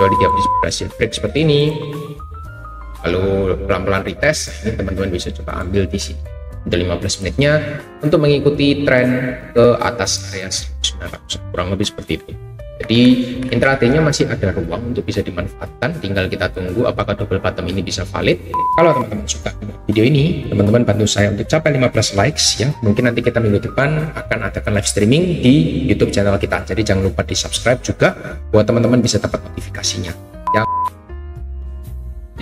kecuali dia berhasil break seperti ini, lalu pelan-pelan retest. Ini teman-teman bisa coba ambil di sini untuk 15 menitnya untuk mengikuti tren ke atas area 1900, kurang lebih seperti itu. Jadi intraday-nya masih ada ruang untuk bisa dimanfaatkan, tinggal kita tunggu apakah double bottom ini bisa valid. Kalau teman-teman suka video ini, teman-teman bantu saya untuk capai 15 likes ya. Mungkin nanti kita minggu depan akan adakan live streaming di YouTube channel kita. Jadi jangan lupa di subscribe juga buat teman-teman bisa dapat notifikasinya. Yang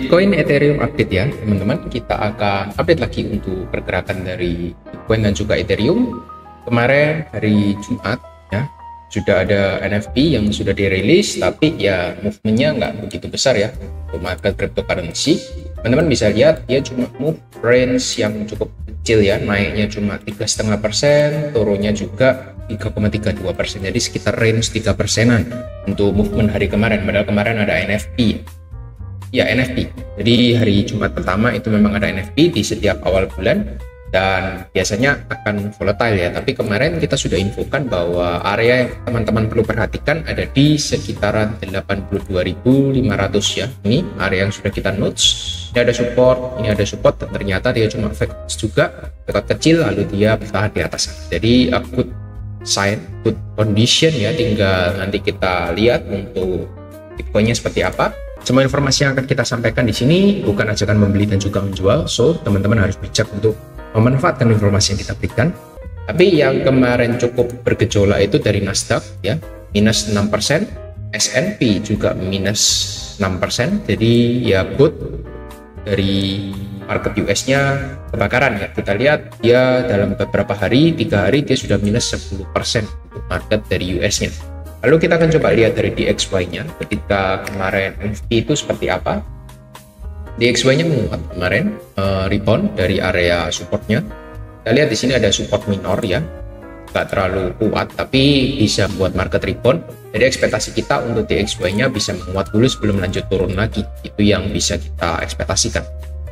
Bitcoin Ethereum update ya teman-teman, kita akan update lagi untuk pergerakan dari Bitcoin dan juga Ethereum. Kemarin hari Jumat ya sudah ada NFT yang sudah dirilis, tapi ya movementnya nggak begitu besar ya untuk market cryptocurrency. Teman-teman bisa lihat dia cuma move range yang cukup kecil ya, naiknya cuma 3,5%, turunnya juga 3,32%, jadi sekitar range 3%-an untuk movement hari kemarin. Padahal kemarin ada NFT ya, NFT. Jadi hari Jumat pertama itu memang ada NFT di setiap awal bulan dan biasanya akan volatile ya. Tapi kemarin kita sudah infokan bahwa area yang teman-teman perlu perhatikan ada di sekitaran 82.500 ya. Ini area yang sudah kita notes. Ini ada support, ini ada support, dan ternyata dia cuma fake juga, dekat kecil lalu dia bertahan di atas. Jadi good sign, good condition ya. Tinggal nanti kita lihat untuk Bitcoinnya seperti apa. Semua informasi yang akan kita sampaikan di sini bukan ajakan membeli dan juga menjual, so teman-teman harus bijak untuk memanfaatkan informasi yang kita berikan. Tapi yang kemarin cukup bergejolak itu dari Nasdaq ya, minus 6%, S&P juga minus 6%. Jadi ya good dari market US-nya kebakaran ya. Kita lihat dia dalam beberapa hari, 3 hari dia sudah minus 10% untuk market dari US-nya. Lalu kita akan coba lihat dari DXY-nya ketika kemarin NFT itu seperti apa. DXY-nya menguat kemarin, rebound dari area supportnya. Kita lihat di sini ada support minor ya, nggak terlalu kuat tapi bisa buat market rebound. Jadi ekspektasi kita untuk DXY-nya bisa menguat dulu sebelum lanjut turun lagi. Itu yang bisa kita ekspektasikan.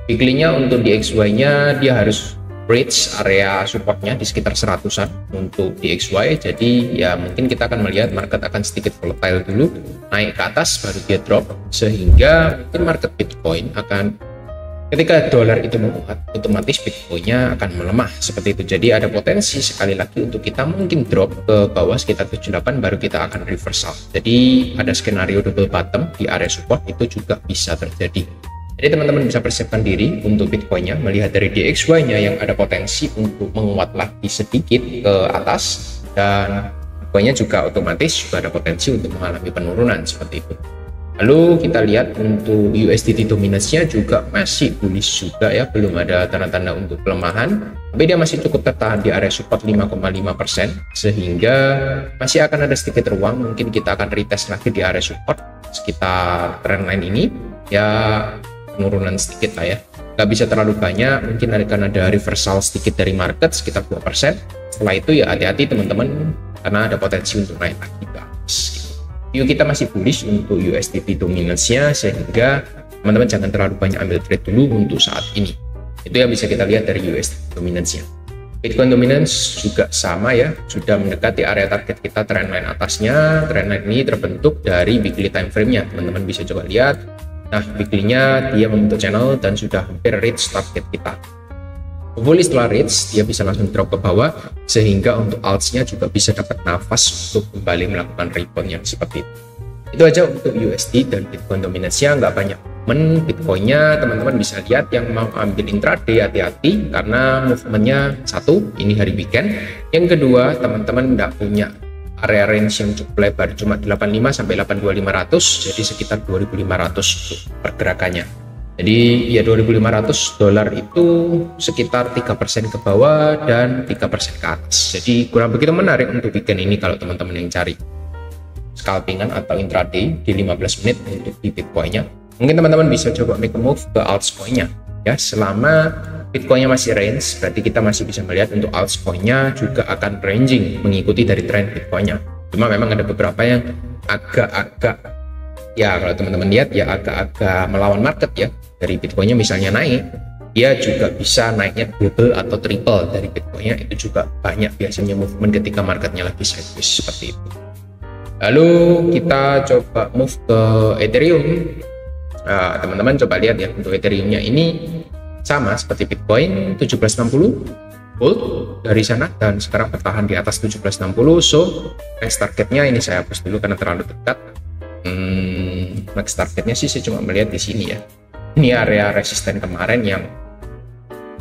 Weekly-nya untuk DXY-nya dia harus bridge area supportnya di sekitar 100-an untuk DXY. Jadi ya mungkin kita akan melihat market akan sedikit volatile dulu, naik ke atas baru dia drop, sehingga mungkin market Bitcoin akan, ketika dolar itu menguat, otomatis Bitcoinnya akan melemah seperti itu. Jadi ada potensi sekali lagi untuk kita mungkin drop ke bawah sekitar 78 baru kita akan reversal. Jadi ada skenario double bottom di area support itu juga bisa terjadi. Jadi teman-teman bisa persiapkan diri untuk Bitcoinnya, melihat dari DXY-nya yang ada potensi untuk menguat lagi sedikit ke atas, dan Bitcoinnya juga otomatis juga ada potensi untuk mengalami penurunan seperti itu. Lalu kita lihat untuk USDT dominance-nya juga masih bullish juga ya, belum ada tanda-tanda untuk pelemahan, tapi dia masih cukup tertahan di area support 5,5%, sehingga masih akan ada sedikit ruang. Mungkin kita akan retest lagi di area support sekitar trendline ini ya, penurunan sedikit lah ya, nggak bisa terlalu banyak, mungkin akan ada reversal sedikit dari market sekitar 2%. Setelah itu ya hati-hati teman-teman, karena ada potensi untuk naik lagi ke atas. Yuk, kita masih bullish untuk USDT dominance-nya, sehingga teman-teman jangan terlalu banyak ambil trade dulu untuk saat ini. Itu yang bisa kita lihat dari USDT dominance-nya. Bitcoin dominance juga sama ya, sudah mendekati area target kita, trendline atasnya. Trendline ini terbentuk dari weekly time frame-nya, teman-teman bisa coba lihat. Nah, weekly-nya dia membentuk channel dan sudah hampir reach target kita. Hopefully setelah reach, dia bisa langsung drop ke bawah, sehingga untuk alts-nya juga bisa dapat nafas untuk kembali melakukan rebound yang seperti itu. Itu aja untuk USD dan Bitcoin dominance-nya, nggak banyak. Bitcoin-nya teman-teman bisa lihat, yang mau ambil intraday hati-hati, karena movement-nya satu, ini hari weekend. Yang kedua, teman-teman nggak punya area range yang cukup lebar, cuma 85 sampai 82.500, jadi sekitar 2.500 untuk pergerakannya. Jadi ya $2.500 itu sekitar 3% ke bawah dan 3% ke atas. Jadi kurang begitu menarik untuk weekend ini kalau teman-teman yang cari scalpingan atau intraday di 15 menit untuk di Bitcoinnya. Mungkin teman-teman bisa coba make a move ke altcoinnya ya, selama Bitcoinnya masih range, berarti kita masih bisa melihat untuk altcoinnya juga akan ranging mengikuti dari tren Bitcoinnya. Cuma memang ada beberapa yang agak-agak ya, kalau teman-teman lihat ya agak-agak melawan market ya. Dari Bitcoinnya misalnya naik, dia juga bisa naiknya double atau triple dari Bitcoinnya. Itu juga banyak biasanya movement ketika marketnya lagi sideways seperti itu. Lalu kita coba move ke Ethereum. Nah, teman-teman coba lihat ya, untuk Ethereum-nya ini sama seperti Bitcoin, 1760 gold dari sana, dan sekarang bertahan di atas 1760. So next targetnya ini saya hapus dulu karena terlalu dekat. Next targetnya sih saya cuma melihat di sini ya. Ini area resisten kemarin yang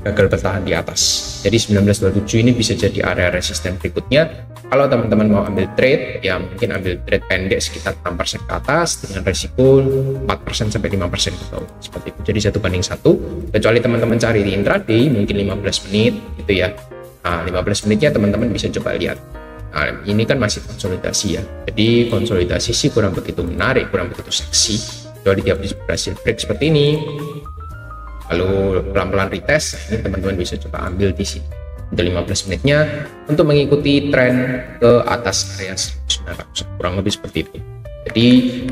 gagal bertahan di atas. Jadi 1927 ini bisa jadi area resisten berikutnya. Kalau teman-teman mau ambil trade, ya mungkin ambil trade pendek sekitar 6% ke atas dengan resiko 4% sampai 5% ke bawah. Seperti itu. Jadi 1:1. Kecuali teman-teman cari di intraday mungkin 15 menit gitu ya. Nah, 15 menitnya teman-teman bisa coba lihat. Nah, ini kan masih konsolidasi ya. Jadi konsolidasi sih kurang begitu menarik, kurang begitu seksi. Kecuali dia berhasil break seperti ini, lalu pelan-pelan retest, ini teman-teman bisa coba ambil di sini untuk 15 menitnya untuk mengikuti tren ke atas area 1900, kurang lebih seperti itu. Jadi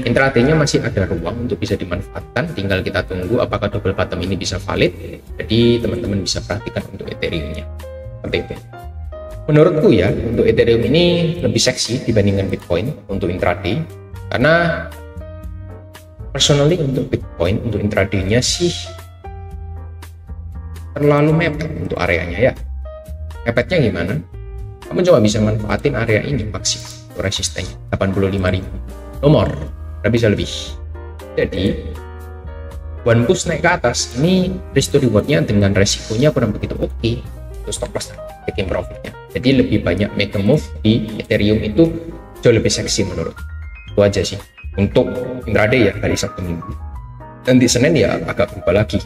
intraday-nya masih ada ruang untuk bisa dimanfaatkan, tinggal kita tunggu apakah double bottom ini bisa valid. Jadi teman-teman bisa perhatikan untuk Ethereum-nya seperti itu. Menurutku ya, untuk Ethereum ini lebih seksi dibandingkan Bitcoin untuk intraday, karena personally untuk Bitcoin untuk intraday-nya sih terlalu mepet untuk areanya ya. Mepetnya gimana? Kamu coba bisa manfaatin area ini maksimal untuk resistennya 85.000 nomor, bisa lebih. Jadi one push naik ke atas ini risk to rewardnya dengan resikonya kurang begitu oke untuk stop loss taking profitnya. Jadi lebih banyak make a move di Ethereum itu jauh lebih seksi menurut. Itu aja sih untuk intraday ya, hari Sabtu Minggu. Dan di Senin ya agak berubah lagi.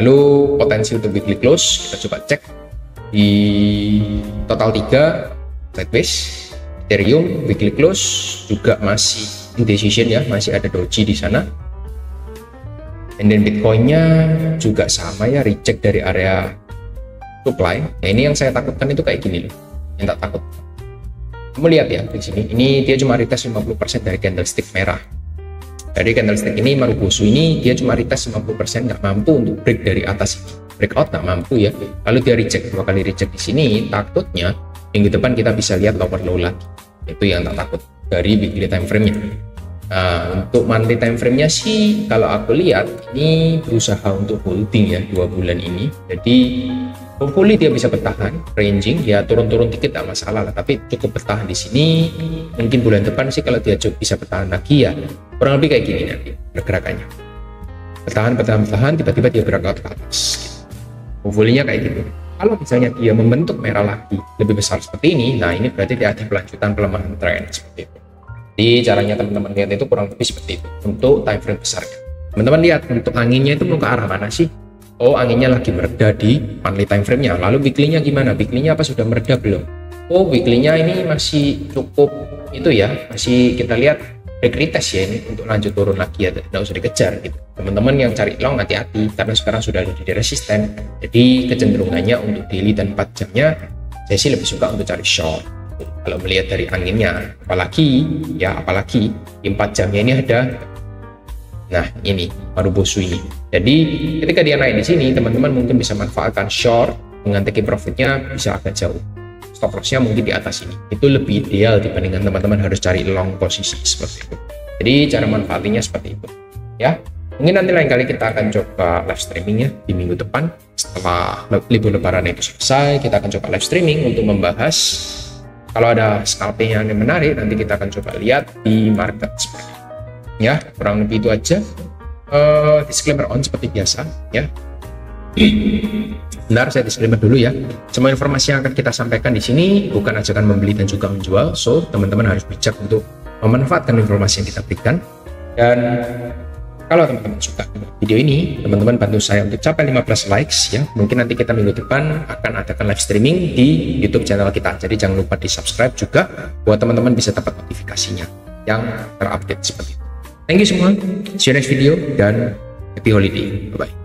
Lalu potensi untuk weekly close kita coba cek di total 3 sideways. Ethereum weekly close juga masih indecision ya, masih ada doji di sana. And then Bitcoinnya juga sama ya, reject dari area supply. Nah ini yang saya takutkan itu kayak gini loh, yang tak takut. Kamu lihat ya di sini, ini dia cuma retest 50% dari candlestick merah. Dari candlestick ini Marubozu ini dia cuma retest 50%, nggak mampu untuk break dari atas ini. Breakout nggak mampu ya. Lalu dia reject 2 kali reject di sini. Takutnya minggu depan kita bisa lihat lower low lagi. Itu yang tak takut dari weekly time frame-nya. Nah, untuk monthly time frame-nya sih kalau aku lihat ini berusaha untuk holding ya 2 bulan ini. Jadi hopefully dia bisa bertahan, ranging ya, turun-turun dikit tak masalah lah, tapi cukup bertahan di sini. Mungkin bulan depan sih kalau dia bisa bertahan lagi ya kurang lebih kayak gini nanti pergerakannya, bertahan, tiba-tiba dia breakout ke atas gitu. Hopefully-nya kayak gitu. Kalau misalnya dia membentuk merah lagi lebih besar seperti ini, nah ini berarti dia ada kelanjutan pelemahan tren seperti itu. Jadi caranya teman-teman lihat itu kurang lebih seperti itu untuk time frame besarnya. Teman-teman lihat untuk anginnya itu mau ke arah mana sih? Oh, anginnya lagi mereda di monthly time frame-nya. Lalu weekly-nya gimana? Weekly-nya apa sudah mereda belum? Oh, weekly-nya ini masih cukup itu ya, masih kita lihat break retest ya ini untuk lanjut turun lagi ya, tidak usah dikejar gitu. Teman-teman yang cari long hati-hati karena sekarang sudah ada di resisten. Jadi kecenderungannya untuk daily dan 4 jamnya saya sih lebih suka untuk cari short. Kalau melihat dari anginnya, apalagi di 4 jamnya ini ada, nah ini Marubozu ini. Jadi ketika dia naik di sini, teman-teman mungkin bisa manfaatkan short dengan taking profitnya bisa agak jauh. Stop loss-nya mungkin di atas ini. Itu lebih ideal dibandingkan teman-teman harus cari long posisi seperti itu. Jadi cara manfaatnya seperti itu. Ya, mungkin nanti lain kali kita akan coba live streamingnya di minggu depan. Setelah libur lebaran itu selesai, kita akan coba live streaming untuk membahas. Kalau ada scalping yang menarik, nanti kita akan coba lihat di market seperti itu. Ya, kurang lebih itu aja. Disclaimer on seperti biasa ya. Benar, saya disclaimer dulu ya. Semua informasi yang akan kita sampaikan di sini bukan ajakan membeli dan juga menjual. So, teman-teman harus bijak untuk memanfaatkan informasi yang kita berikan. Dan kalau teman-teman suka video ini, teman-teman bantu saya untuk capai 15 likes ya. Mungkin nanti kita minggu depan akan adakan live streaming di YouTube channel kita. Jadi jangan lupa di-subscribe juga buat teman-teman bisa dapat notifikasinya yang terupdate seperti itu. Thank you semua. See you next video dan happy holiday. Bye-bye.